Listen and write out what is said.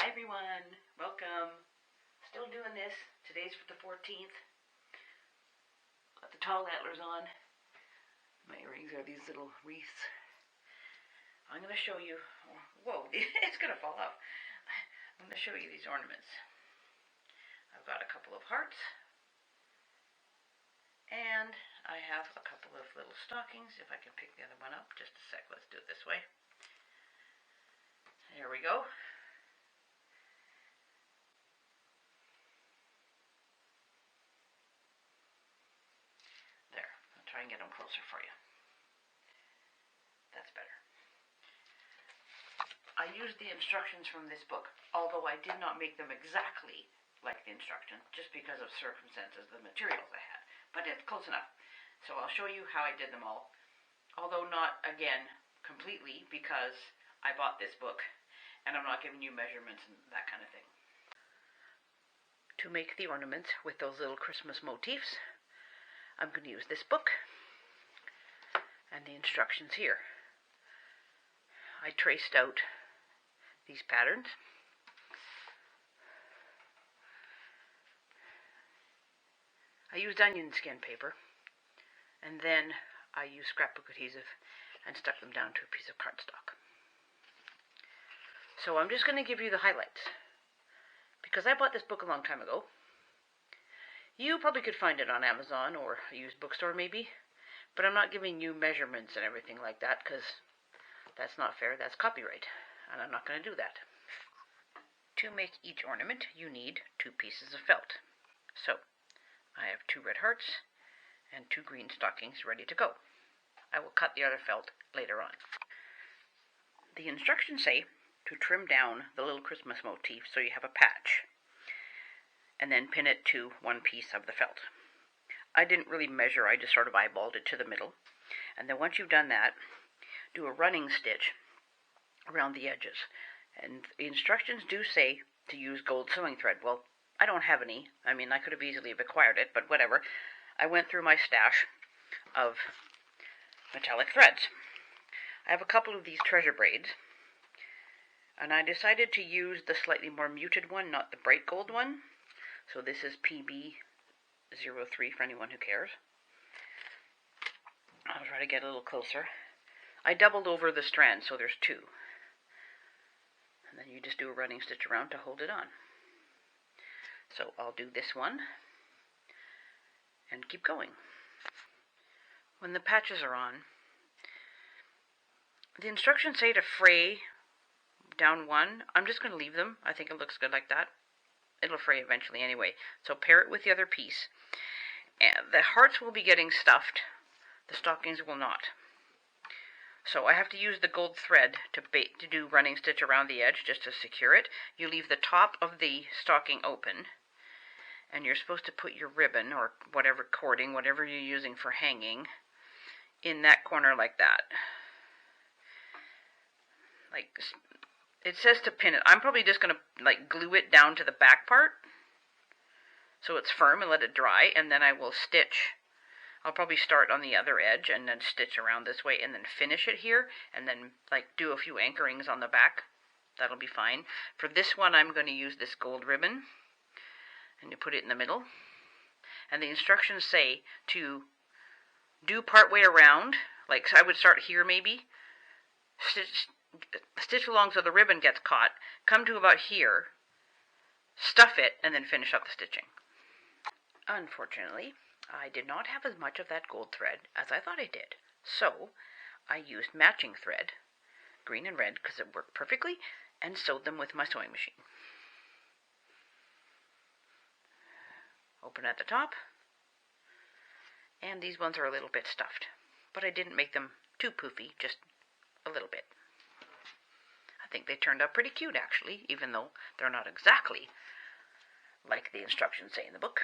Hi everyone, welcome. Still doing this. Today's for the 14th. Got the tall antlers on. My earrings are these little wreaths. I'm going to show you, whoa, it's going to fall off. I'm going to show you these ornaments. I've got a couple of hearts. And I have a couple of little stockings. If I can pick the other one up, just a sec, let's do it this way. There we go. There, I'll try and get them closer for you. That's better. I used the instructions from this book, although I did not make them exactly like the instructions, just because of circumstances, the materials I had. But it's close enough. So I'll show you how I did them all, although not, again, completely, because I bought this book, and I'm not giving you measurements and that kind of thing. To make the ornaments with those little Christmas motifs, I'm going to use this book and the instructions here. I traced out these patterns. I used onion skin paper, and then I used scrapbook adhesive and stuck them down to a piece of cardstock. So I'm just going to give you the highlights, because I bought this book a long time ago. You probably could find it on Amazon or a used bookstore maybe, but I'm not giving you measurements and everything like that, because that's not fair, that's copyright, and I'm not going to do that. To make each ornament, you need 2 pieces of felt. So, I have 2 red hearts and 2 green stockings ready to go. I will cut the other felt later on. The instructions say to trim down the little Christmas motif so you have a patch, and then pin it to 1 piece of the felt. I didn't really measure, I just sort of eyeballed it to the middle. And then once you've done that, do a running stitch around the edges. And the instructions do say to use gold sewing thread. Well, I don't have any. I mean, I could have easily acquired it, but whatever. I went through my stash of metallic threads. I have a couple of these treasure braids, and I decided to use the slightly more muted one, not the bright gold one. So this is PB03 for anyone who cares. I'll try to get a little closer. I doubled over the strand, so there's 2. And then you just do a running stitch around to hold it on. So I'll do this one and keep going. When the patches are on, the instructions say to fray down 1. I'm just going to leave them. I think it looks good like that. It'll fray eventually anyway. So pair it with the other piece. And the hearts will be getting stuffed. The stockings will not. So I have to use the gold thread to do running stitch around the edge just to secure it. You leave the top of the stocking open, and you're supposed to put your ribbon or whatever cording, whatever you're using for hanging, in that corner like that. Like, it says to pin it. I'm probably just going to like glue it down to the back part so it's firm and let it dry, and then I will stitch. I'll probably start on the other edge and then stitch around this way and then finish it here and then like do a few anchorings on the back. That'll be fine. For this one, I'm going to use this gold ribbon, and you put it in the middle. And the instructions say to do part way around, like so I would start here maybe, stitch along so the ribbon gets caught, come to about here, stuff it, and then finish up the stitching. Unfortunately, I did not have as much of that gold thread as I thought I did. So, I used matching thread, green and red, because it worked perfectly, and sewed them with my sewing machine. Open at the top, and these ones are a little bit stuffed, but I didn't make them too poofy, just a little bit. I think they turned out pretty cute, actually, even though they're not exactly like the instructions say in the book.